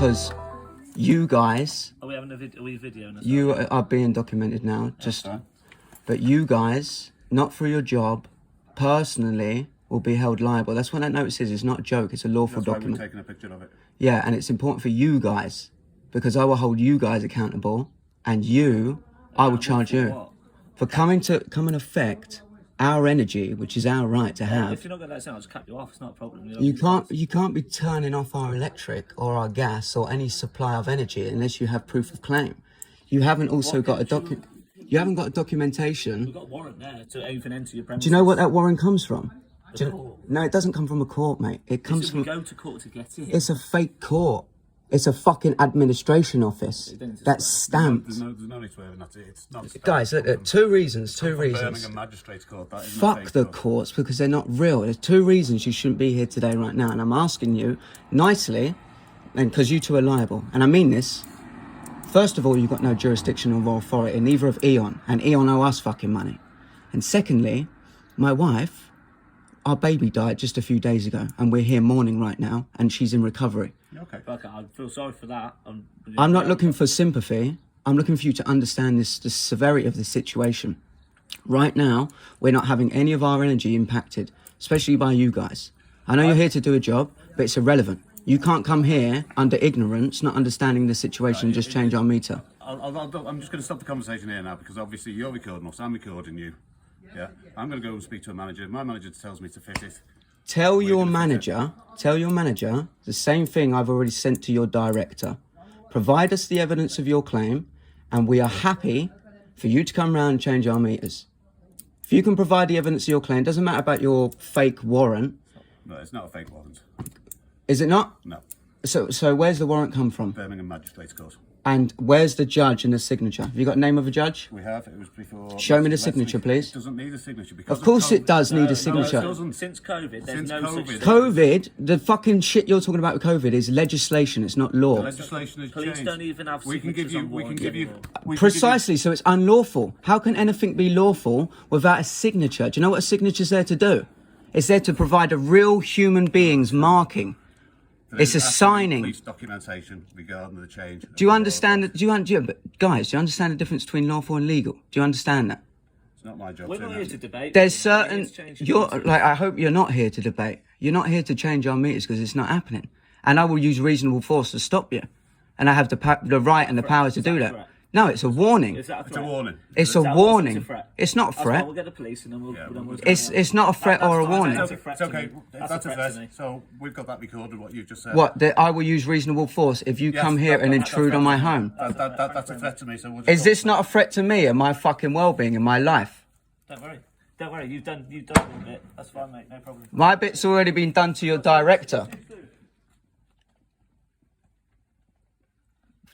because you guys... Are we having a video? You are being documented now, but you guys, not through your job, personally, will be held liable. That's what that notice is. It's not a joke. It's a lawful document. That's why we're taking a picture of it. Yeah, and it's important for you guys, because I will hold you guys accountable, and I will charge you for coming and affect our energy, which is our right to have. If you're not going to let us know, I'll just cut you off. It's not a problem. You can't be turning off our electric or our gas or any supply of energy unless you have proof of claim. You haven't also got a You haven't got a documentation. We've got a warrant there to even enter your premises. Do you know what that warrant comes from? Court. No, it doesn't come from a court, mate. It comes from... We go to court to get it. It's a fake court. It's a fucking administration office that's stamped. There's no need to have it. It's not stamped. Guys, look, two reasons. Birmingham Magistrates Court. That isn't Fuck the courts, because they're not real. There's two reasons you shouldn't be here today right now, and I'm asking you nicely, and because you two are liable, and I mean this. First of all, you've got no jurisdiction or authority, neither of Eon, and Eon owe us fucking money. And secondly, my wife, our baby died just a few days ago, and we're here mourning right now, and she's in recovery. Okay. I feel sorry for that. I'm not looking for sympathy. I'm looking for you to understand the severity of the situation. Right now, we're not having any of our energy impacted, especially by you guys. I know you're here to do a job, but it's irrelevant. You can't come here under ignorance, not understanding the situation, and just change our meter. I'm just going to stop the conversation here now, because obviously you're recording us, I'm recording you. Yeah, I'm going to go and speak to a manager. My manager tells me to fit it. Tell your manager the same thing I've already sent to your director. Provide us the evidence of your claim, and we are happy for you to come round and change our meters. If you can provide the evidence of your claim, doesn't matter about your fake warrant. No, it's not a fake warrant. Is it not? No. So where's the warrant come from? Birmingham Magistrates Court. And where's the judge and the signature? Have you got a name of a judge? We have. It was before. Show me the signature, please. It doesn't need a signature because of course it does need a signature. No, it doesn't. Since COVID, there's Since no COVID. COVID, the fucking shit you're talking about with COVID is legislation. It's not law. The legislation has Police changed. don't even have We can give you. Precisely. So it's unlawful. How can anything be lawful without a signature? Do you know what a signature's there to do? It's there to provide a real human being's marking. It's a signing. Police documentation regarding the change. Do you understand that? Guys, do you understand the difference between lawful and legal? Do you understand that? It's not my job. We're not here to debate. There's certain. I hope you're not here to debate. You're not here to change our meters because it's not happening. And I will use reasonable force to stop you. And I have the right and the power to do that. No, it's a warning. Is that a threat? It's a warning. It's a warning. It's a threat. It's not a threat. We'll get the police and then we'll It's not a threat or a warning. It's okay. That's a threat. So we've got that recorded, what you've just said. What? That I will use reasonable force if you come here and intrude on my home. That's a threat to me. So Is this not a threat to me and my fucking well-being and my life? Don't worry. Don't worry. You've done your bit. That's fine, mate. No problem. My bit's already been done to your director.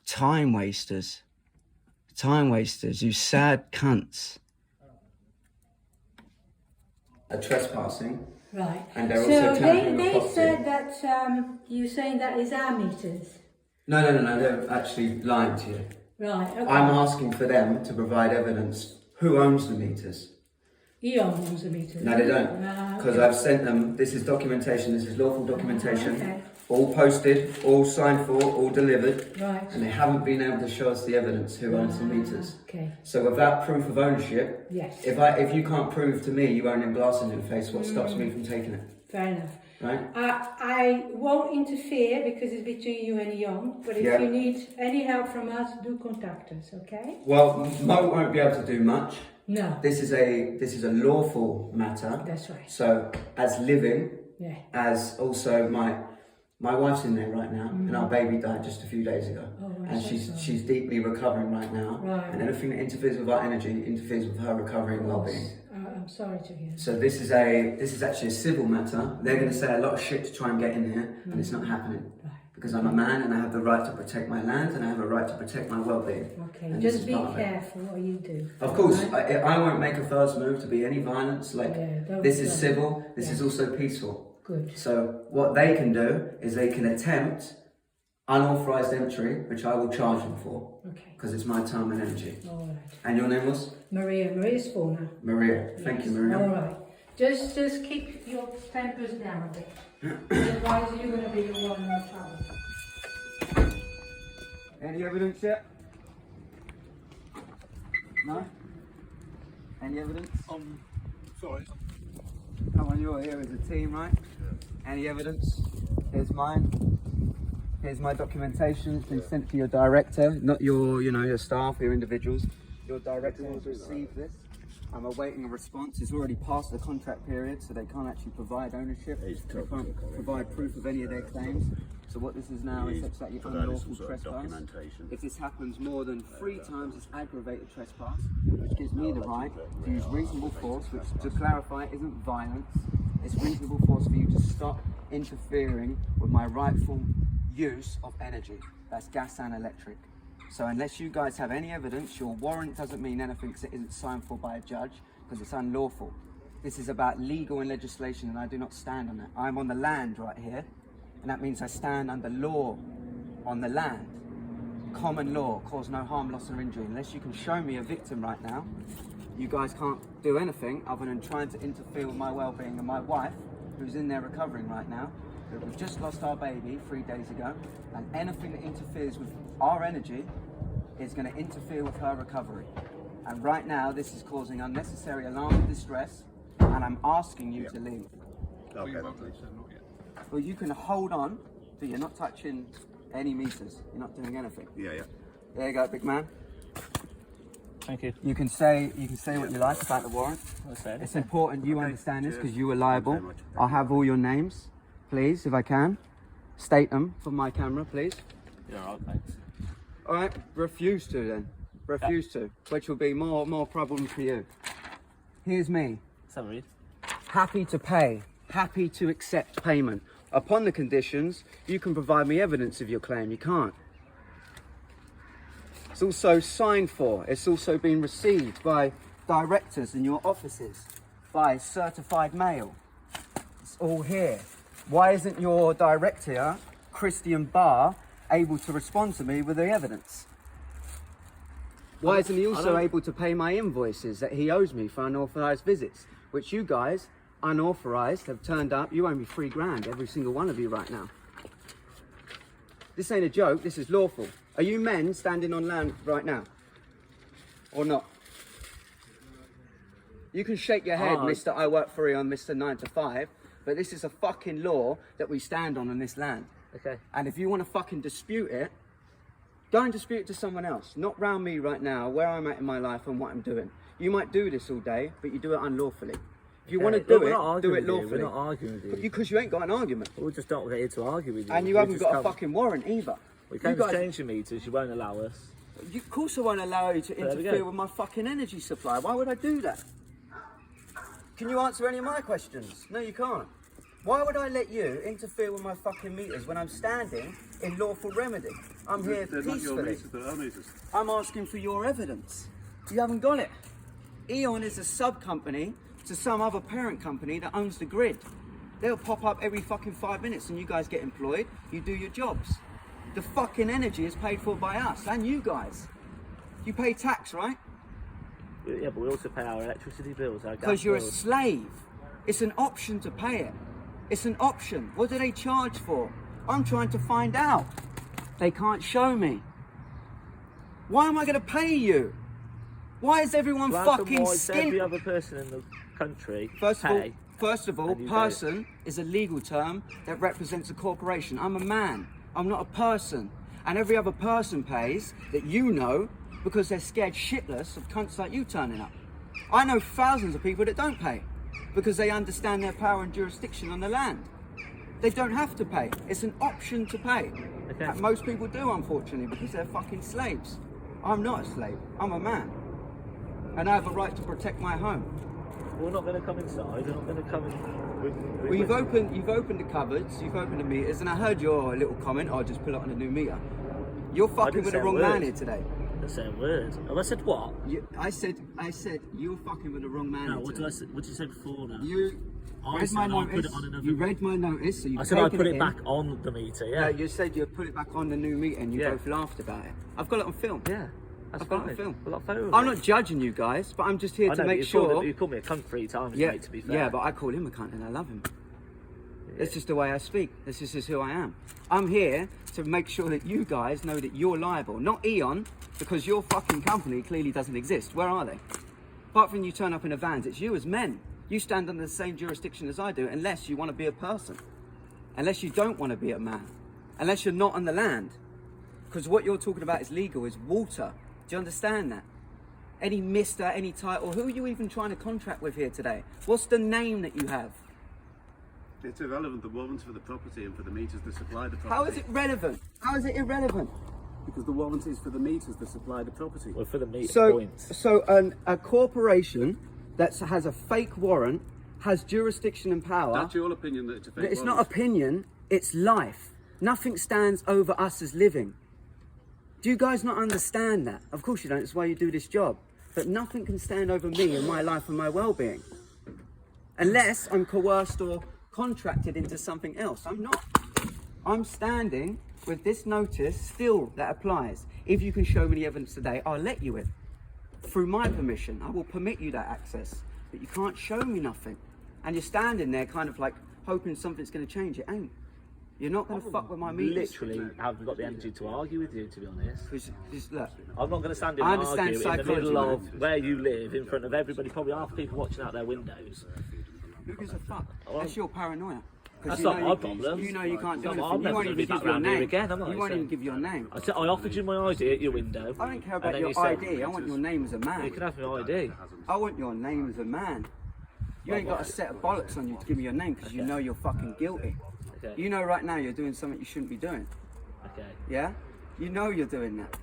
Time wasters. Time wasters, you sad cunts. A trespassing. Right. And they're so also they said that you're saying that is our meters. No, they're actually lying to you. Right, okay. I'm asking for them to provide evidence. Who owns the meters? Eon owns the meters. No, they don't. Because I've sent them, this is documentation, this is lawful documentation. Okay. All posted, all signed for, all delivered. Right. And they haven't been able to show us the evidence who owns the meters. Okay. So without proof of ownership, yes. If you can't prove to me you own them glasses in the face, what stops me from taking it? Fair enough. Right? I won't interfere because it's between you and Eon, but if you need any help from us, do contact us, okay? Well, Mo won't be able to do much. No. This is a lawful matter. That's right. So as living, as also my wife's in there right now, and our baby died just a few days ago, and she's deeply recovering right now. Right. And anything that interferes with our energy interferes with her recovery and well-being. I'm sorry to hear. So this is actually a civil matter. They're going to say a lot of shit to try and get in here, and it's not happening. Right. Because I'm a man and I have the right to protect my land and I have a right to protect my well-being. Okay, and just be careful what you do. Of course, I won't make a first move to be any violence. This is civil. This is also peaceful. Good. So what they can do is they can attempt unauthorized entry, which I will charge them for. Okay. Because it's my time and energy. All right. And your name was? Maria. Maria's Fauna. Maria. Thank you, Maria. All right. Just keep your tempers down a bit. Otherwise you're going to be the one in trouble. Any evidence yet? No? Any evidence? Sorry. Come on, you're here as a team, right? Yeah. Any evidence? Here's mine. Here's my documentation. It's been sent to your director, not your, your staff, your individuals. Your director has received this. I'm awaiting a response. It's already past the contract period, so they can't actually provide ownership. They can't provide proof of any of their claims. So what this is now is such that you unlawful trespass. If this happens more than 3 times, it's aggravated trespass, which gives me the right to use reasonable force, which, to clarify, isn't violence. It's reasonable force for you to stop interfering with my rightful use of energy. That's gas and electric. So unless you guys have any evidence, your warrant doesn't mean anything because it isn't signed for by a judge, because it's unlawful. This is about legal and legislation, and I do not stand on that. I'm on the land right here, and that means I stand under law on the land. Common law, cause no harm, loss or injury. Unless you can show me a victim right now, you guys can't do anything other than trying to interfere with my well-being and my wife, who's in there recovering right now. We've just lost our baby 3 days ago, and anything that interferes with our energy is going to interfere with her recovery. And right now, this is causing unnecessary alarm and distress, and I'm asking you to leave. Okay. Well, you can hold on, but you're not touching any meters. You're not doing anything. Yeah. There you go, big man. Thank you. You can say what you like about the warrant. It's important you understand this because you are liable. I'll have all your names, please, if I can. State them for my camera, please. You're alright, thanks. All right, refuse to then. Refuse to, which will be more problems for you. Here's me. Sorry. Happy to pay, happy to accept payment. Upon the conditions, you can provide me evidence of your claim. You can't. It's also signed for. It's also been received by directors in your offices, by certified mail. It's all here. Why isn't your director, Christian Barr, able to respond to me with the evidence? Why isn't he also able to pay my invoices that he owes me for unauthorized visits, which you guys, unauthorized, have turned up? You owe me $3,000, every single one of you right now. This ain't a joke, this is lawful. Are you men standing on land right now? Or not? You can shake your head, Mr. I work for you on Mr. 9 to 5, but this is a fucking law that we stand on this land. Okay. And if you want to fucking dispute it, go and dispute it to someone else. Not round me right now, where I'm at in my life and what I'm doing. You might do this all day, but you do it unlawfully. If you want to do it lawfully. We're not arguing with you. Because you ain't got an argument. We're just not here to argue with you. And you haven't got a fucking warrant either. We can't change your meters, you won't allow us. Of course I won't allow you to interfere with my fucking energy supply. Why would I do that? Can you answer any of my questions? No, you can't. Why would I let you interfere with my fucking meters when I'm standing in lawful remedy? I'm here peacefully. I'm asking for your evidence. You haven't got it. E.ON is a sub-company to some other parent company that owns the grid. They'll pop up every fucking 5 minutes and you guys get employed, you do your jobs. The fucking energy is paid for by us and you guys. You pay tax, right? Yeah, but we also pay our electricity bills, our gas bills. Because you're a slave. It's an option to pay it. It's an option. What do they charge for? I'm trying to find out. They can't show me. Why am I going to pay you? Why is everyone fucking skint? Every other person in the country First of all, person is a legal term that represents a corporation. I'm a man. I'm not a person. And every other person pays that you know because they're scared shitless of cunts like you turning up. I know thousands of people that don't pay because they understand their power and jurisdiction on the land. They don't have to pay. It's an option to pay. Okay. And most people do, unfortunately, because they're fucking slaves. I'm not a slave. I'm a man. And I have a right to protect my home. We're not going to come inside. We're not going to come in. Well, you've opened the cupboards, you've opened the meters, and I heard your little comment, I'll just pull it on a new meter. You're fucking with the wrong man here today. I didn't say a word. Have I said what? I said you're fucking with the wrong man. No, what did I say? What did you say before now? You read my notice. You read my notice, so you. I said I'd put it back on the meter. Yeah. No, you said you'd put it back on the new meter, and you both laughed about it. I've got it on film. Yeah. I've got it on film. We've got photos. I'm not judging you guys, but I'm just here to make sure. You called me a cunt 3 times, yeah, mate, to be fair. Yeah, but I call him a cunt and I love him. That's just the way I speak. This is just who I am. I'm here to make sure that you guys know that you're liable, not Eon, because your fucking company clearly doesn't exist. Where are they? Apart from you turn up in a van, it's you as men. You stand under the same jurisdiction as I do, unless you want to be a person, unless you don't want to be a man, unless you're not on the land. Because what you're talking about is legal, is water. Do you understand that? Any mister, any title, who are you even trying to contract with here today? What's the name that you have? It's irrelevant. The warrant's for the property and for the meters that supply the property. How is it relevant? How is it irrelevant? Because the warrant is for the meters that supply the property. Well, for the meter So, points. a corporation that has a fake warrant has jurisdiction and power. That's your opinion that it's a fake It's warrant. not opinion, it's life. Nothing stands over us as living. Do you guys not understand that? Of course you don't, it's why you do this job. But nothing can stand over me and my life and my well-being. Unless I'm coerced or contracted into something else. I'm not. I'm standing with this notice still that applies. If you can show me the evidence today, I'll let you in. Through my permission, I will permit you that access. But you can't show me nothing. And you're standing there kind of like hoping something's going to change. It ain't. You're not going to fuck with my meters. Literally haven't got the energy to argue with you, to be honest. Just look. I'm not going to stand in I and understand argue in the psychology, middle man. of where you live, in front of everybody, probably half the people watching out their windows. Who gives a fuck? That's your paranoia. 'Cause That's you not know my you- problem. You know you can't do No, anything. I'm You never won't gonna even be give back your round here name. again, am I? You won't So- even give your name. I offered you my ID at your window. I don't care and about then your you said, ID. I want your name as a You man. can have my ID. I want your name as a man. You ain't got a set of bollocks on you to give me your name because you know you're fucking guilty. Okay. You know right now you're doing something you shouldn't be doing. Okay. Yeah? You know you're doing that.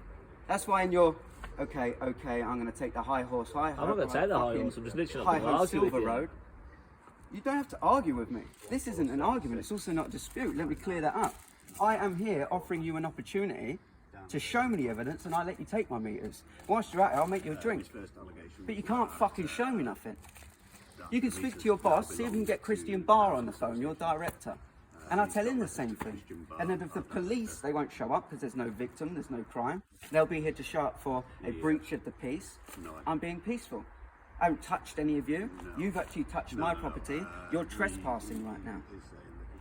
That's why in your okay, I'm gonna take the high horse, high I'm not going to take the high horse. I'm just literally not high going to horse argue with Silver you. Road. You don't have to argue with me. This isn't an argument. It's also not a dispute. Let me clear that up. I am here offering you an opportunity to show me the evidence, and I let you take my meters. Whilst you're at it, I'll make you a drink. But you can't fucking show me nothing. You can speak to your boss, see if you can get Christian Barr on the phone, your director. And I'll tell him the same thing. And then if the police, they won't show up because there's no victim, there's no crime. They'll be here to show up for a breach of the peace. I'm being peaceful. I haven't touched any of you. You've actually touched my property. You're trespassing right now.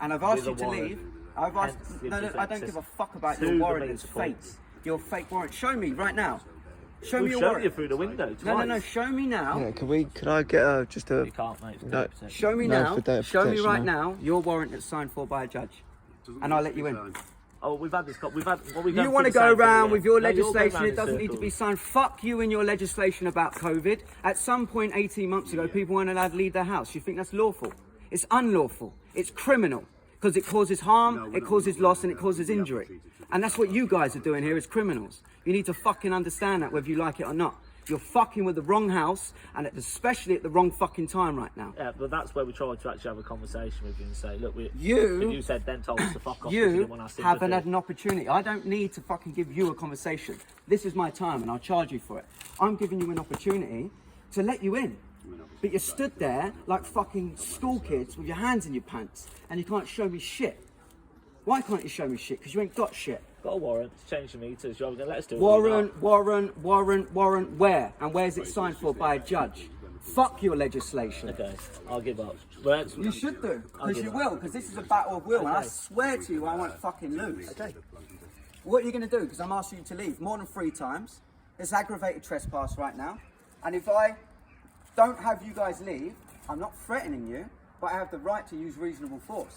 And I've asked you to leave. I've asked. No, I don't give a fuck about your warrant. It's fake. Your fake warrant. Show me right now. Show me We've your shown warrant. you through the window twice. No. Show me now. Yeah, could I get just a... You can't, mate. No. Show me No, now. for data Show me protection, right no. now your warrant that's signed for by a judge, and I'll let you in. Oh, we've had this. We've had. Well, we've You done want to through the go same thing, around yeah. with your No, you're going legislation, round it in doesn't need to be circles. signed. Fuck you and your legislation about COVID. At some point 18 months ago, people weren't allowed to leave their house. You think that's lawful? It's unlawful. It's criminal because it causes harm, it causes loss, and it causes injury. And that's what you guys are doing here as criminals. You need to fucking understand that whether you like it or not. You're fucking with the wrong house, and especially at the wrong fucking time right now. Yeah, but that's where we tried to actually have a conversation with you and say, look, You said then told us to fuck off. because you You didn't want our sympathy. haven't had an opportunity. I don't need to fucking give you a conversation. This is my time and I'll charge you for it. I'm giving you an opportunity to let you in. But you stood there like fucking school kids with your hands in your pants and you can't show me shit. Why can't you show me shit? Because you ain't got shit. Got a warrant to change the meters. You're going to let us do it. Warrant where? And where's it signed for by a judge? Fuck your legislation. Okay, I'll give up. Well, You should do, because give you up. will, because this is a battle of will, and I Okay. swear to you I won't fucking lose. Okay. What are you going to do? Because I'm asking you to leave more than 3 times. It's aggravated trespass right now. And if I don't have you guys leave, I'm not threatening you, but I have the right to use reasonable force.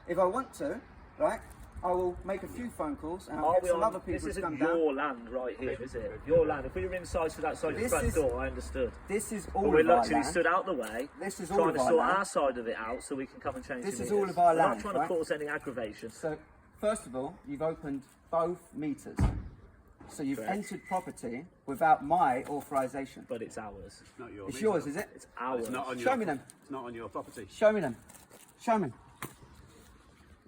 If I want to, right, I will make a few phone calls and I'll Are get we some on- other people this to come isn't down. your land right here, is it? Your land. If we were inside to that side of the This front is- door, I understood. This is all But we're of our literally land. stood out the way, This is all trying of to our sort land. our side of it out so we can come and change This the is meters. all of our We're not land, trying right? to cause any aggravation. So, first of all, you've opened both meters. So you've Correct. entered property without my authorization. But it's ours. Not your It's meter. yours, is it? It's ours. It's not on Show your, me them. It's not on your property. Show me them. Show me.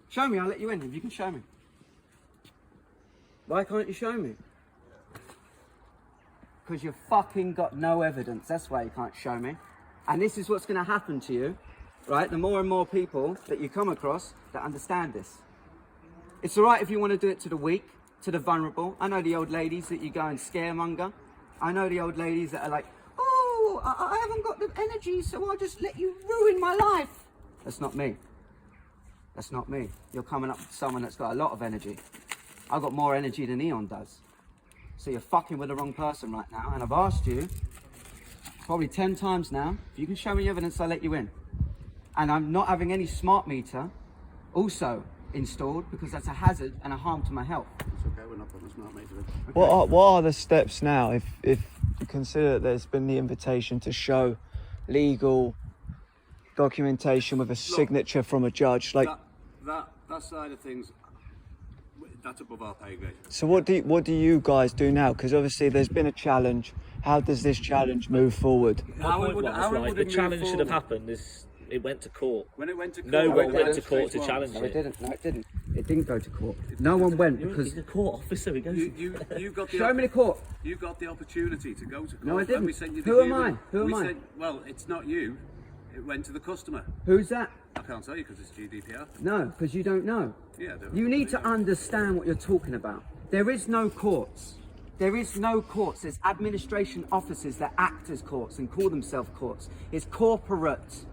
Show me, I'll let you in if you can show me. Why can't you show me? Because you've fucking got no evidence. That's why you can't show me. And this is what's going to happen to you, right? The more and more people that you come across that understand this. It's all right if you want to do it to the weak, to the vulnerable. I know the old ladies that you go and scaremonger. I know the old ladies that are like, oh, I haven't got the energy, so I'll just let you ruin my life. That's not me. That's not me. You're coming up with someone that's got a lot of energy. I've got more energy than Eon does. So you're fucking with the wrong person right now. And I've asked you probably 10 times now, if you can show me evidence, I'll let you in. And I'm not having any smart meter also installed because that's a hazard and a harm to my health. It's okay, we're not putting a smart meter in. Okay. What are the steps now if you consider that there's been the invitation to show legal documentation with a signature from a judge? Like, that side of things, that's above our pay grade. so what do you guys do now? Because obviously there's been a challenge. How does this challenge move forward? My point was, right, the challenge should have happened is it went to court. When it went to court, No one went to Stage court to one. challenge No, it it. didn't. No, it didn't. It didn't go to court. No one went because... He's a court officer, he goes... You got the Show me the court. You got the opportunity to go to court. No, I When didn't. we sent you the Who am human- I? Who am we I? Sent, well, it's not you. It went to the customer. Who's that? I can't tell you because it's GDPR. No, because you don't know. Yeah. You need to understand what you're talking about. There is no courts. There is no courts. There's administration offices that act as courts and call themselves courts. It's corporate.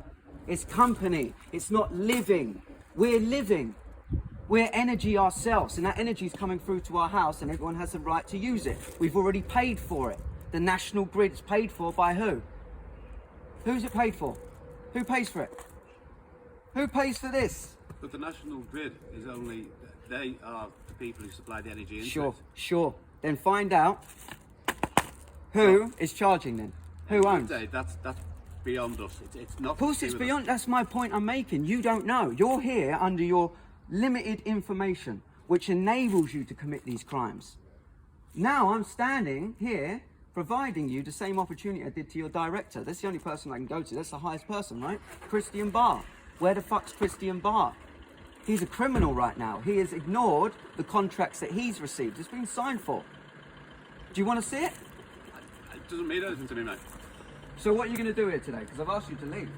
It's company. It's not living. We're living. We're energy ourselves, and that energy is coming through to our house, and everyone has the right to use it. We've already paid for it. The national grid's paid for by who? Who's it paid for? Who pays for it? Who pays for this? But the national grid is only, they are the people who supply the energy into Sure, it. sure. Then find out who is charging then. Who owns? That's beyond us. It's not. Of course it's beyond, that's my point I'm making. You don't know. You're here under your limited information, which enables you to commit these crimes. Now I'm standing here providing you the same opportunity I did to your director. That's the only person I can go to. That's the highest person, right? Christian Barr. Where the fuck's Christian Barr? He's a criminal right now. He has ignored the contracts that he's received. It's been signed for. Do you want to see it? It doesn't mean anything to me, mate. So what are you going to do here today? Because I've asked you to leave.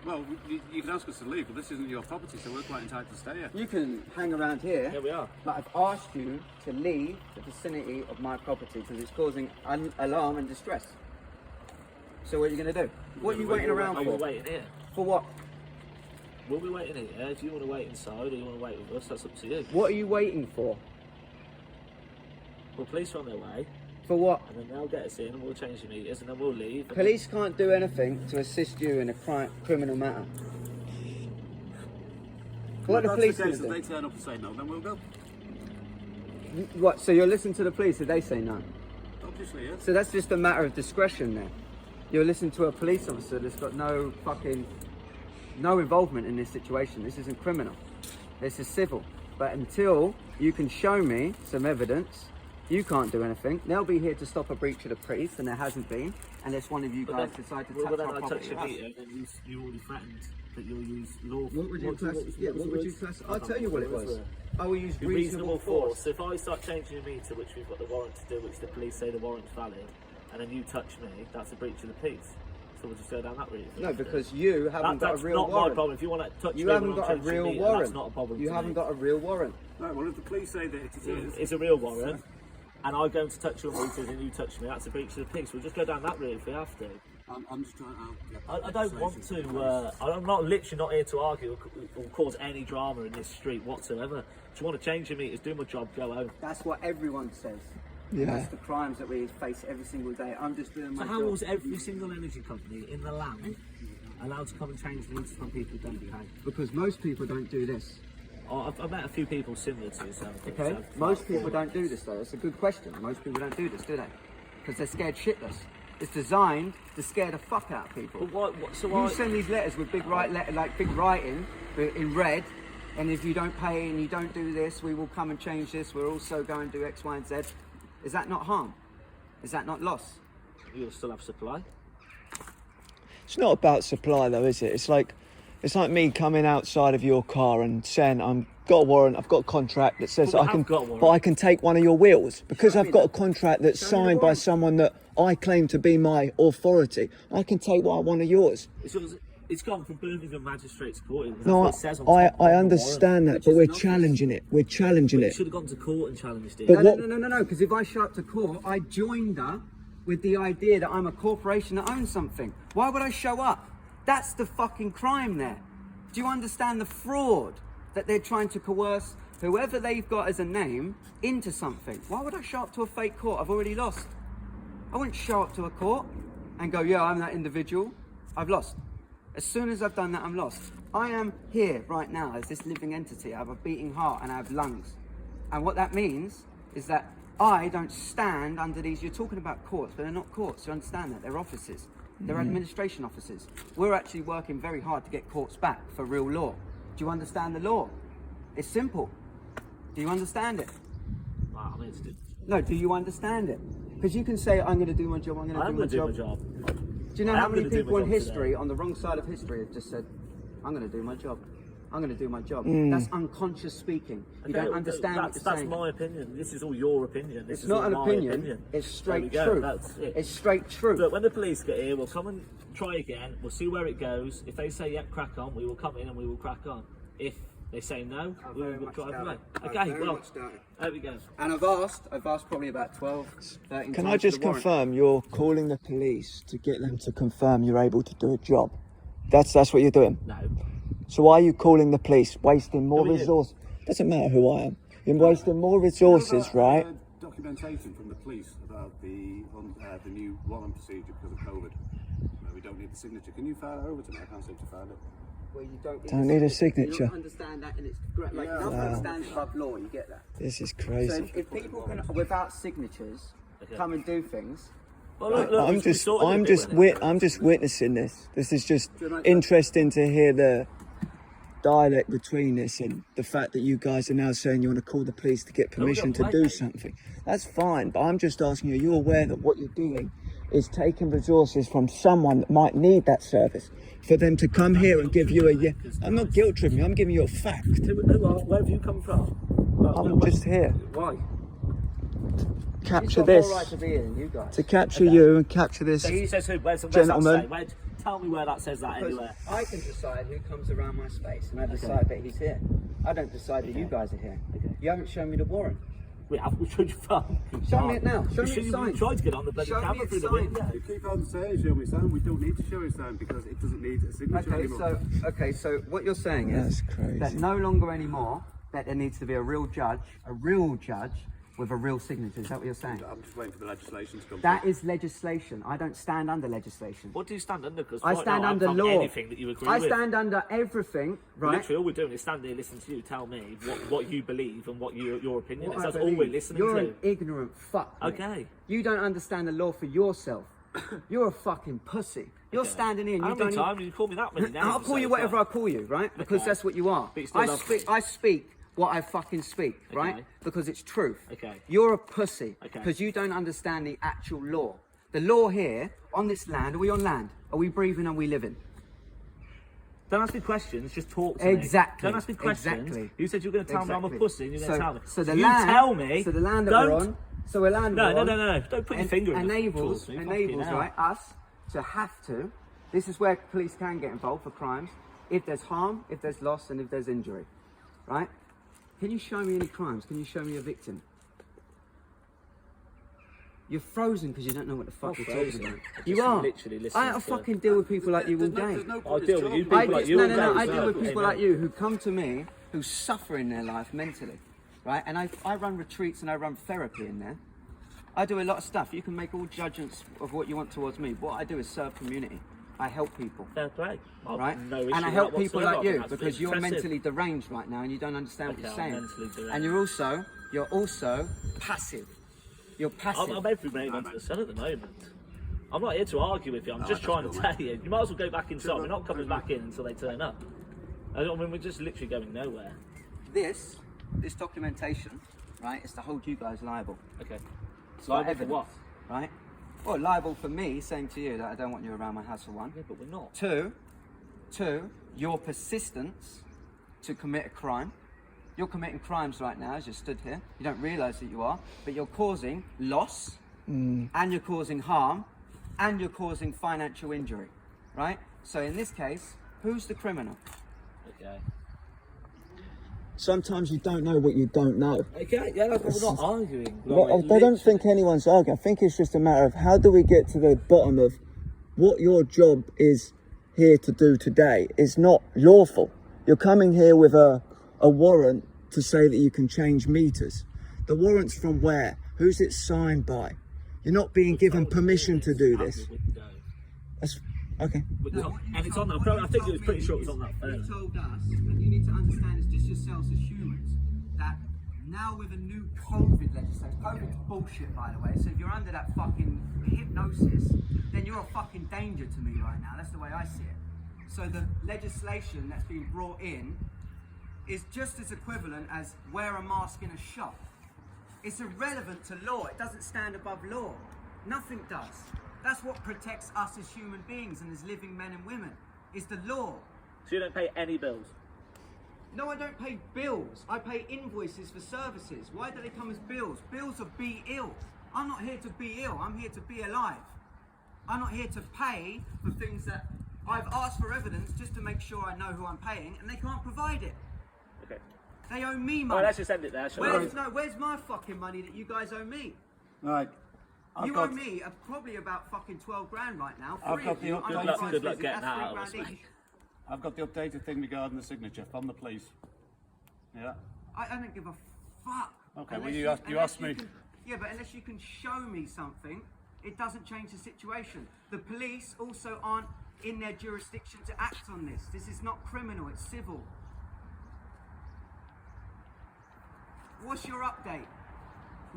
Well, you can ask us to leave, but this isn't your property, so we're quite entitled to stay here. You can hang around here. Here we are. But I've asked you to leave the vicinity of my property because it's causing alarm and distress. So what are you going to do? What are you waiting around Are for? we waiting here? For what? We'll be waiting here. If you want to wait inside or you want to wait with us, that's up to you. What are you waiting for? Well, police are on their way, For what? and then they'll get us in and we'll change the meters and then we'll leave. and Police can't do anything to assist you in a criminal matter. What If are the that's police the going case, to if do? they turn up and say no, then we'll go. What? So you're listening to the police if they say no? Obviously, yes. So that's just a matter of discretion there. You're listening to a police officer that's got no involvement in this situation. This isn't criminal. This is civil. But until you can show me some evidence, you can't do anything. They'll be here to stop a breach of the peace, and there hasn't been, unless one of you But guys then- decide to well, touch then our I touch property. your meter, then you already threatened that you'll use lawful. What would you class? Yeah, what would you class? I'll I tell you what it was. I will use Reasonable force. So if I start changing your meter, which we've got the warrant to do, which the police say the warrant's valid, and then you touch me, that's a breach of the peace. So we'll just go down that route. No, because you haven't got a That's real not my warrant. problem. If you want to touch You me haven't when I'm got a changing your real meter, warrant. That's not a problem. You to haven't me. got a real warrant. Right, well, if the police say that it is, It's a real warrant, and I'm going to touch your meters and you touch me. That's a breach of the peace. We'll just go down that route if we have to. I'm just trying to. I don't want to. I'm not literally not here to argue or cause any drama in this street whatsoever. If you want to change your meters, do my job, go home. That's what everyone says. Yeah. That's the crimes that we face every single day. I'm just doing my So how job. was every single energy company in the land allowed to come and change the meters when people don't pay? Because most people don't do this. Oh, I've met a few people similar to yourself. Okay? so- Most people don't do this though. It's a good question. Most people don't do this, do they? Because they're scared shitless. It's designed to scare the fuck out of people. But what? So You why? send these letters with big big writing in red, and if you don't pay and you don't do this, we will come and change this. We're also going to do X, Y, and Z. Is that not harm? Is that not loss? You'll still have supply. It's not about supply though, is it? It's like me coming outside of your car and saying I've got a warrant, I've got a contract that says Well, I we can, have got a warrant. but I can take one of your wheels because Show I've me got that. a contract that's Show me the signed by warrant. someone that I claim to be my authority. I can take one of yours. It's gone from Birmingham Magistrates Court. That's No, what it says on I top of the understand warrant. that, but we're not- challenging it. We're challenging It it. should have gone to court and challenged it. But what- No, because if I show up to court, I joined her with the idea that I'm a corporation that owns something. Why would I show up? That's the fucking crime there. Do you understand the fraud that they're trying to coerce whoever they've got as a name into something? Why would I show up to a fake court? I've already lost. I wouldn't show up to a court and go, yeah, I'm that individual. I've lost. As soon as I've done that, I'm lost. I am here right now as this living entity. I have a beating heart and I have lungs. And what that means is that I don't stand under these. You're talking about courts, but they're not courts. You understand that? They're offices. They're administration offices. We're actually working very hard to get courts back for real law. Do you understand the law? It's simple. Do you understand it? Wow, I mean, No, do you understand it? Because you can say, I'm going to do my job, I'm going to do my job. Do you know how many people in history, on the wrong side of history, have just said, I'm going to do my job. I'm going to do my job. That's unconscious speaking. You don't understand what you're saying. That's my opinion. This is all your opinion. It's not an opinion. It's straight truth. That's it. It's straight truth. Look, when the police get here, we'll come and try again. We'll see where it goes. If they say, yep, crack on, we will come in and we will crack on. If they say no, we will drive away. Okay, well, there we go. And I've asked probably about 12, 13 Can times I just for the warrant. confirm you're calling the police to get them to confirm you're able to do a job? That's what you're doing? No. So why are you calling the police, wasting more Who are you? resources? Doesn't matter who I am. You're wasting more resources, right? Documentation from the police about the new warrant procedure because of COVID. Where we don't need the signature. Can you file that over to me? I can't seem to find it. Well, you Don't need a You signature. don't understand that, and it's great. Like, nothing Wow. stands above law, you get that? This is So crazy. if people can, without signatures, come and do things, Well, look, I'm just witnessing this. This is just interesting to hear the dialect between this and the fact that you guys are now saying you want to call the police to get permission to do something. That's fine, but I'm just asking you, are you aware that what you're doing is taking resources from someone that might need that service for them to come here and give you I'm not guilt tripping, I'm giving you a fact. Where have you come from? I'm just here. Why? Capture you've got this. more right to be here than you guys. To capture you and capture this So he says who? Where's gentleman. that say? Tell me where that says that Because anywhere. I can decide who comes around my space, and I decide that he's here. I don't decide that you guys are here. Okay. You haven't shown me the warrant. We showed you from. Show me it now. Show me You the sign. tried to get on the bloody Show me camera its through the sign. window. You keep on saying show me sign. We don't need to show his sign because it doesn't need a signature anymore. So what you're saying is That's crazy. that no longer anymore that there needs to be a real judge with a real signature. Is that what you're saying? I'm just waiting for the legislation to come That through. is legislation. I don't stand under legislation. What do you stand under? Because I right stand now, under I can't law. anything that you agree I with. stand under everything, right? Literally, all we're doing is stand here, listen to you, tell me what you believe and what your opinion What is. I That's all we're believe. listening You're to. an ignorant fuck. mate. Okay. You don't understand the law for yourself. You're a fucking pussy. You're Okay. standing here and How you many don't. times did you call me that many names? I'll call you whatever I call you, right? Because Okay. that's what you are. But you still I love speak. me. I speak what I fucking speak, right? Okay. Because it's truth. Okay. You're a pussy Okay. because you don't understand the actual law. The law here on this land. Are we on land? Are we breathing? Are we living? Don't ask me questions, just talk to Exactly. me. Don't ask me questions. Exactly. You said you were going to tell me I'm a pussy and you're going to tell me. So the you land. tell me. So the land that don't, we're on. So a land. No, we're no, on, no, no. Don't put your finger in enables, the enables, right, us to have to. This is where police can get involved for crimes. If there's harm, if there's loss, and if there's injury, right? Can you show me any crimes? Can you show me a victim? You're frozen because you don't know what the fuck I'm you're talking frozen. about. I You just are. literally listen I to- fucking deal with people like you all day. I deal with you, people I like just, you. no, all no, no. day I as deal well. with people Amen. like you who come to me who's suffering their life mentally, right? And I run retreats and I run therapy in there. I do a lot of stuff. You can make all judgments of what you want towards me. What I do is serve community. I help people, Fair play. I've right? No issue And I with help that people whatsoever. like you That's because you're impressive. mentally deranged right now and you don't understand Okay, what I'm you're saying. mentally deranged. And you're also passive. You're passive. I'm every moment under the sun at the moment. I'm not here to argue with you. I'm just trying to tell you. You might as well go back inside. We're not coming back in until they turn up. I mean, we're just literally going nowhere. This documentation, right, is to hold you guys liable. Okay. It's like Liable for evidence, what? right? Well, liable for me saying to you that I don't want you around my house for one. Yeah, but we're not. Two, your persistence to commit a crime. You're committing crimes right now as you stood here. You don't realise that you are, but you're causing loss, and you're causing harm, and you're causing financial injury, right? So in this case, who's the criminal? Okay. Sometimes you don't know what you don't know. Okay, yeah, we're not arguing. Well, I don't think anyone's arguing. I think it's just a matter of how do we get to the bottom of what your job is here to do today is not lawful. You're coming here with a warrant to say that you can change meters. The warrant's from where? Who's it signed by? You're not being given permission to do this. That's okay. And it's on that. I think it was pretty sure it was on that phone. You told us, and you need to understand it's just yourselves as humans, that now with a new COVID legislation, COVID's bullshit by the way, so if you're under that fucking hypnosis, then you're a fucking danger to me right now. That's the way I see it. So the legislation that's been brought in is just as equivalent as wear a mask in a shop. It's irrelevant to law. It doesn't stand above law. Nothing does. That's what protects us as human beings and as living men and women, is the law. So you don't pay any bills? No, I don't pay bills. I pay invoices for services. Why do they come as bills? Bills are be ill. I'm not here to be ill. I'm here to be alive. I'm not here to pay for things that I've asked for evidence just to make sure I know who I'm paying, and they can't provide it. Okay. They owe me All money. right, let's just end it there. Shall we? Where's my fucking money that you guys owe me? Right. You owe me probably about fucking 12 grand right now. I've got the Good luck getting that out of us, mate. I've got the updated thing regarding the signature from the police. Yeah. I don't give a fuck. Okay, Unless well you asked me. Yeah, but unless you can show me something, it doesn't change the situation. The police also aren't in their jurisdiction to act on this. This is not criminal, it's civil. What's your update,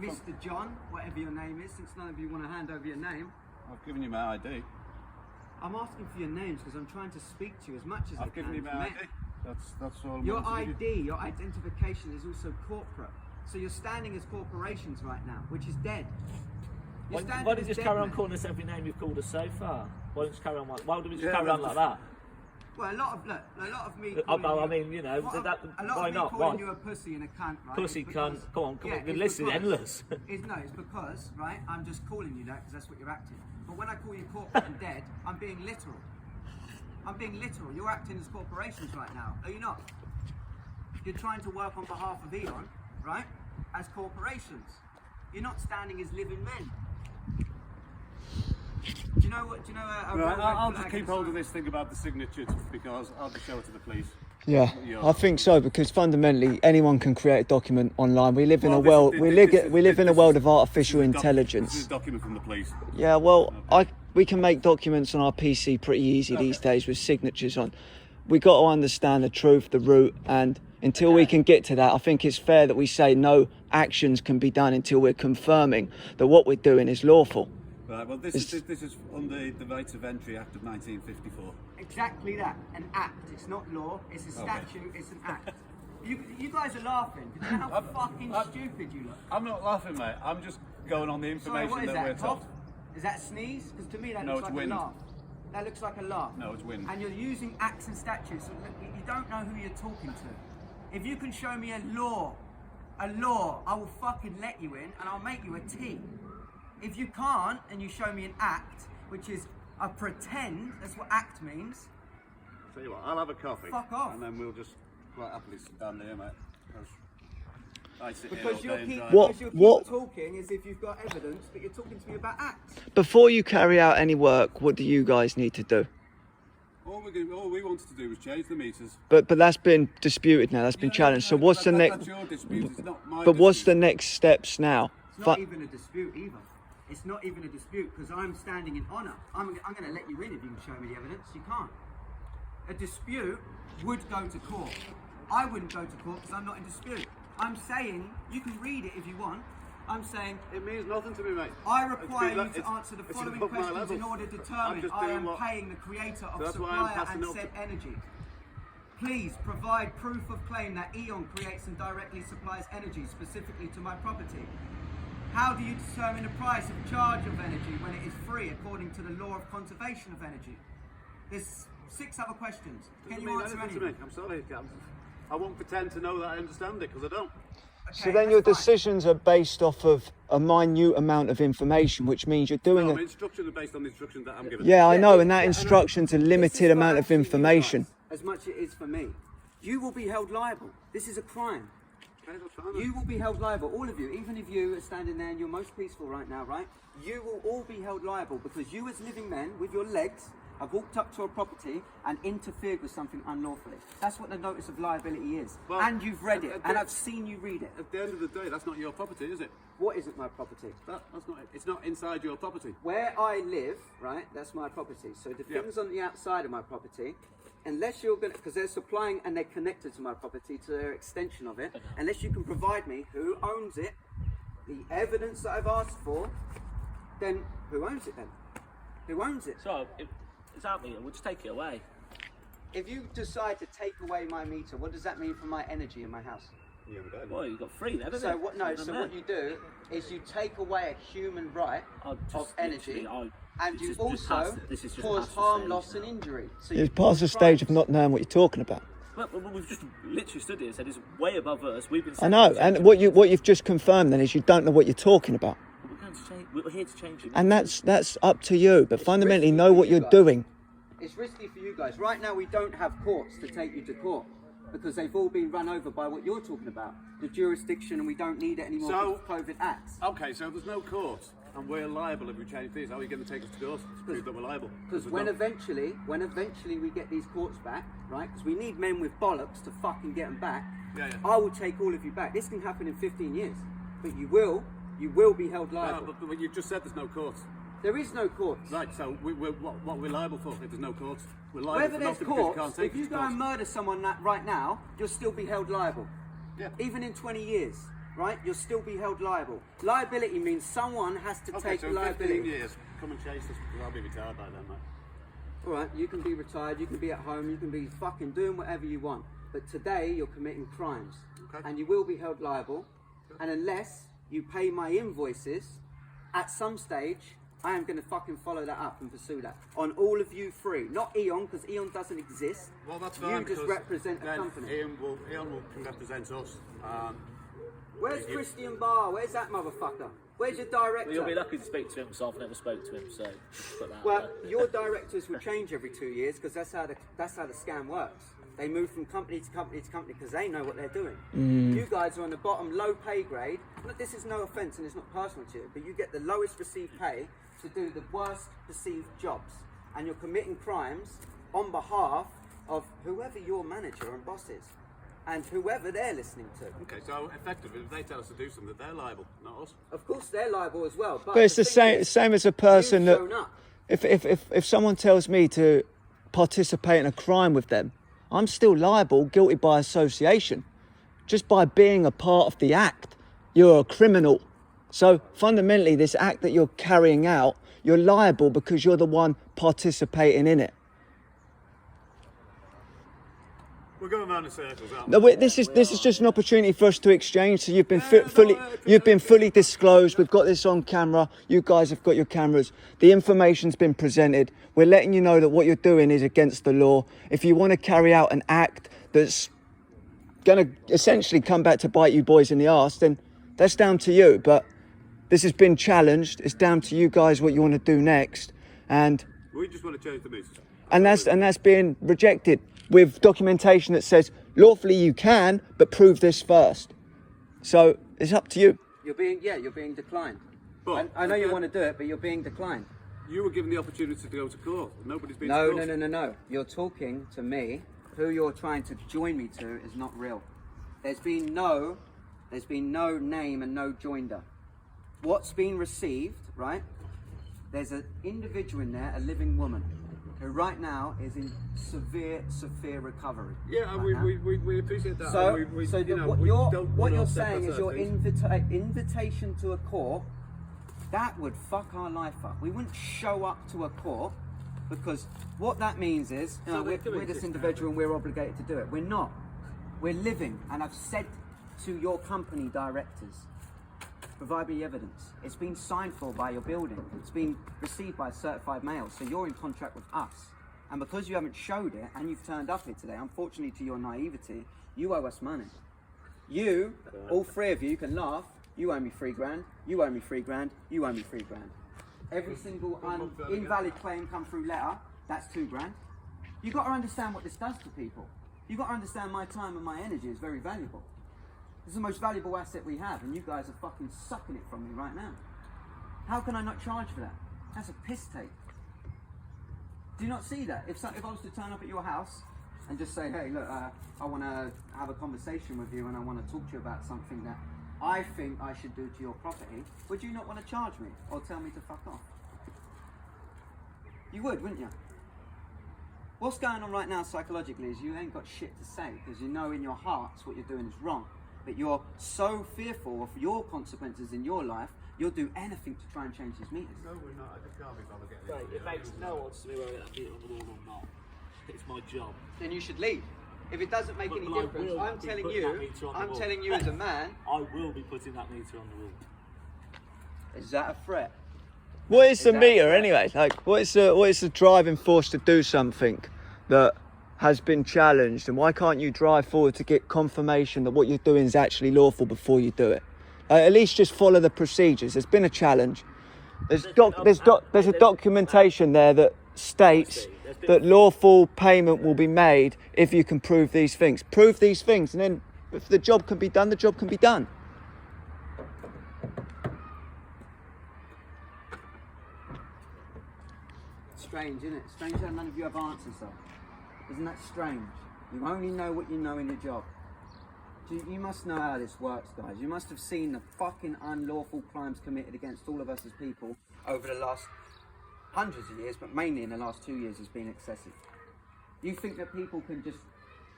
Mr. John, whatever your name is, since none of you want to hand over your name? I've given you my ID. I'm asking for your names because I'm trying to speak to you as much as I I've can. given you as my men. ID. That's all. I'm Your wanting to give ID, your identification is also corporate. So you're standing as corporations right now, which is dead. You're Why standing don't you as just dead carry on men. calling us every name you've called us so far? Why don't you just carry on? Why don't we just Yeah, carry on like that? Well, a lot of me. I calling mean, you know, What, that, a lot why of me not? calling Why? you a pussy and a cunt, right? Pussy, is because- cunt. Come on, Yeah, the it's list is because- endless. It's because, right? I'm just calling you that because that's what you're acting. But when I call you corporate and dead, I'm being literal. I'm being literal. You're acting as corporations right now, are you not? You're trying to work on behalf of Eon, right? As corporations. You're not standing as living men. Do you know what? Do you know a Right, real I'll red just flag keep in hold of science? this thing about the signatures because I'll just show it to the police. Yeah, I think so, because fundamentally anyone can create a document online. We live in a Well, world. We live in a world of artificial This is intelligence. a document from the police. Yeah, well, we can make documents on our PC pretty easy these days with signatures on. We got to understand the truth, the root, and until we can get to that, I think it's fair that we say no actions can be done until we're confirming that what we're doing is lawful. Right. Well, this is under the Rights of Entry Act of 1954. Exactly that, an act. It's not law, it's a statute, it's an act. You guys are laughing. Do you know how fucking stupid you look? I'm not laughing, mate. I'm just going on the Sorry, information what is that we're that? told. Cough? Is that sneeze? Because to me that No, looks it's like wind. a laugh. That looks like a laugh. No, it's wind. And you're using acts and statutes, so you don't know who you're talking to. If you can show me a law, I will fucking let you in and I'll make you a tea. If you can't and you show me an act, which is a pretend, that's what act means. Tell you what, I'll have a coffee. Fuck off. And then we'll just quite happily sit down there, mate. I sit here Because all you'll day and keep, drive. What- because what- keep talking as if you've got evidence, but you're talking to me about acts. Before you carry out any work, what do you guys need to do? All we wanted to do was change the meters. But that's been disputed now. That's been challenged. So what's the next? That's your dispute. It's not my But what's the dispute. next steps now? It's not even a dispute either. It's not even a dispute because I'm standing in honour. I'm going to let you in if you can show me the evidence. You can't. A dispute would go to court. I wouldn't go to court because I'm not in dispute. I'm saying, you can read it if you want. I'm saying, It means nothing to me, mate. I require you It's- to answer the it's following above my questions in level. order to I'm determine just I doing am what- paying the creator of That's why I'm supplier passing and up said energy. Please provide proof of claim that Eon creates and directly supplies energy specifically to my property. How do you determine the price of charge of energy when it is free according to the law of conservation of energy? There's 6 other questions. Can Doesn't you mean answer anything any? to me. I'm sorry. I won't pretend to know that I understand it because I don't. So then your decisions are based off of a minute amount of information, which means you're doing No, a... instructions are based on the instructions that I'm given. Yeah, I know, and that Yeah, instruction's a this limited is for amount of actually you information. guys, as much as it is for me. You will be held liable. This is a crime. Okay, that's fine, You will be held liable, all of you, even if you are standing there and you're most peaceful right now, right? You will all be held liable because you as living men with your legs I've walked up to a property and interfered with something unlawfully. That's what the notice of liability is. Well, and you've read it, at and the- I've seen you read it. At the end of the day, that's not your property, is it? What isn't my property? That's not. It's not inside your property. Where I live, right, that's my property. So the Yeah. things on the outside of my property, unless you're going to, because they're supplying and they're connected to my property, to their extension of it, unless you can provide me who owns it, the evidence that I've asked for, then who owns it then? Who owns it? So, if it's our meter, we'll just take it away. If you decide to take away my meter, what does that mean for my energy in my house? You haven't got it. Well, you've got three there, haven't So you? what? No. So what you do is you take away a human right I'll just of energy, literally, and you just also pass this is just cause past the harm, stage loss, now. and injury. So It's you past the commit stage of crimes. not knowing what you're talking about. Well, we've just literally stood here and said it's way above us. We've been. I know, and what you've just confirmed then is you don't know what you're talking about, We're going to change. We're here to change it. and that's up to you. But fundamentally, risky know for what you you're guys. doing. It's risky for you guys. Right now, we don't have courts to take you to court because they've all been run over by what you're talking about, the jurisdiction, and we don't need it anymore So- because of COVID acts. Okay, so there's no court, and we're liable if we change these. How are you going to take us to court to prove that we're liable? Because when eventually we get these courts back, right? Because we need men with bollocks to fucking get them back. Yeah, yeah. I will take all of you back. This can happen in 15 years, but you will be held liable. but you just said there's no court. There is no courts. Right, so what we're liable for if there's no court? We're liable Whether for there's nothing because you can't courts, take if you us to go court. and murder someone right now, you'll still be held liable. Yeah. Even in 20 years, right? You'll still be held liable. Liability means someone has to Okay, take so in 15 liability. years, come and chase us because I'll be retired by then, mate. All right, you can be retired, you can be at home, you can be fucking doing whatever you want. But today, you're committing crimes. Okay. And you will be held liable. And unless you pay my invoices, at some stage, I am going to fucking follow that up and pursue that. On all of you three. Not Eon, because Eon doesn't exist. Well, that's fine. You just because represent a then company. Ian will represent us. Where's Christian Barr? Where's that motherfucker? Where's your director? Well, you'll be lucky to speak to him, so I've never spoke to him. So put that. Well, out there. your directors will change every 2 years because that's how the scam works. They move from company to company to company because they know what they're doing. You guys are on the bottom, low pay grade. Look, this is no offence and it's not personal to you, but you get the lowest received pay to do the worst perceived jobs, and you're committing crimes on behalf of whoever your manager and boss is, and whoever they're listening to. Okay, so effectively, if they tell us to do something, they're liable, not us. Of course, they're liable as well. But it's the thing is, same as a person you've that shown up. if someone tells me to participate in a crime with them, I'm still liable, guilty by association. Just by being a part of the act, you're a criminal. So fundamentally, this act that you're carrying out, you're liable because you're the one participating in it. We're going round in circles, aren't we? No, this is just an opportunity for us to exchange. So you've been fully disclosed. We've got this on camera. You guys have got your cameras. The information's been presented. We're letting you know that what you're doing is against the law. If you want to carry out an act that's going to essentially come back to bite you boys in the arse, then that's down to you. But this has been challenged. It's down to you guys what you want to do next, and We just want to change the meters. that's being rejected with documentation that says lawfully you can, but prove this first. So it's up to you. You're being declined. But I know you want to do it, but you're being declined. You were given the opportunity to go to court. Nobody's been No, to court. no. You're talking to me. Who you're trying to join me to is not real. There's been no name and no joinder. What's been received, right? There's an individual in there, a living woman, who right now is in severe recovery. Yeah, right we appreciate that. So, and we, so you the, know, what we you're, don't what wanna you're upset saying is that your things. invitation to a court, that would fuck our life up. We wouldn't show up to a court because what that means is, you know, they're doing we're this this individual and we're obligated to do it. We're not. We're living, and I've said to your company directors, provide me evidence. It's been signed for by your building. It's been received by a certified mail, so you're in contract with us. And because you haven't showed it and you've turned up here today, unfortunately to your naivety, you owe us money. You, all three of you can laugh. You owe me $3,000. You owe me $3,000. You owe me $3,000. Every single invalid claim come through letter, that's $2,000. You've got to understand what this does to people. You've got to understand my time and my energy is very valuable. This is the most valuable asset we have, and you guys are fucking sucking it from me right now. How can I not charge for that? That's a piss take. Do you not see that? If I was to turn up at your house and just say, hey, look, I want to have a conversation with you and I want to talk to you about something that I think I should do to your property, would you not want to charge me or tell me to fuck off? You would, wouldn't you? What's going on right now psychologically is you ain't got shit to say because you know in your hearts what you're doing is wrong. But you're so fearful of your consequences in your life, you'll do anything to try and change these meters. No, we're not. I just can't be bothered getting Right, it makes no odds to me whether that meter on the wall or not. It's my job. Then you should leave. If it doesn't make any But I difference, will I'm be telling putting that you, meter on the I'm wall. telling you as a man, I will be putting that meter on the wall. is that a threat? What is the that meter right? anyway? Like, what is the driving force to do something that has been challenged, and why can't you drive forward to get confirmation that what you're doing is actually lawful before you do it? At least just follow the procedures. There's been a challenge. There's a documentation there that states that lawful payment will be made if you can prove these things. Prove these things, and then if the job can be done, the job can be done. Strange, isn't it? Strange how none of you have answers though. Isn't that strange? You only know what you know in your job. You must know how this works, guys. You must have seen the fucking unlawful crimes committed against all of us as people over the last hundreds of years, but mainly in the last 2 years has been excessive. You think that people can just,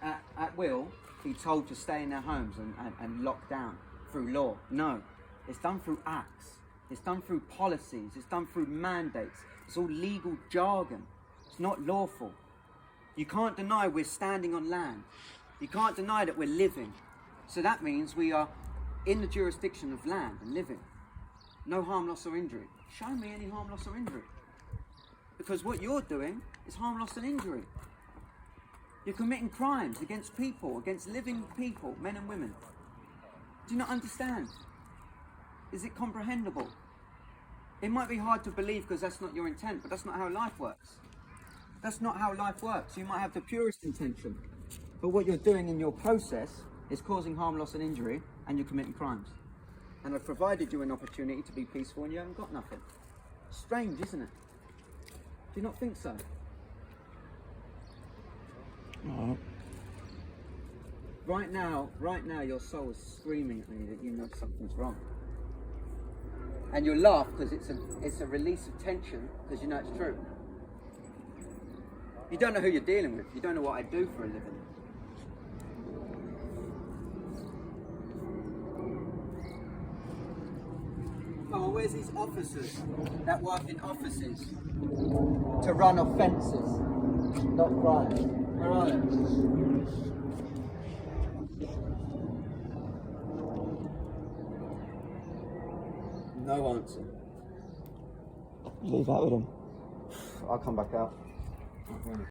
at will, be told to stay in their homes and locked down through law? No. It's done through acts. It's done through policies. It's done through mandates. It's all legal jargon. It's not lawful. You can't deny we're standing on land. You can't deny that we're living. So that means we are in the jurisdiction of land and living. No harm, loss or injury. Show me any harm, loss or injury. Because what you're doing is harm, loss and injury. You're committing crimes against people, against living people, men and women. Do you not understand? Is it comprehensible? It might be hard to believe because that's not your intent, but that's not how life works. That's not how life works. You might have the purest intention, but what you're doing in your process is causing harm, loss and injury, and you're committing crimes. And I've provided you an opportunity to be peaceful and you haven't got nothing. Strange, isn't it? Do you not think so? Oh. Right now, your soul is screaming at me that you know something's wrong. And you laugh because it's a release of tension because you know it's true. You don't know who you're dealing with. You don't know what I do for a living. Oh, where's these officers that work in offices to run offences, not crimes? Where are they? No answer. Leave that with them. I'll come back out.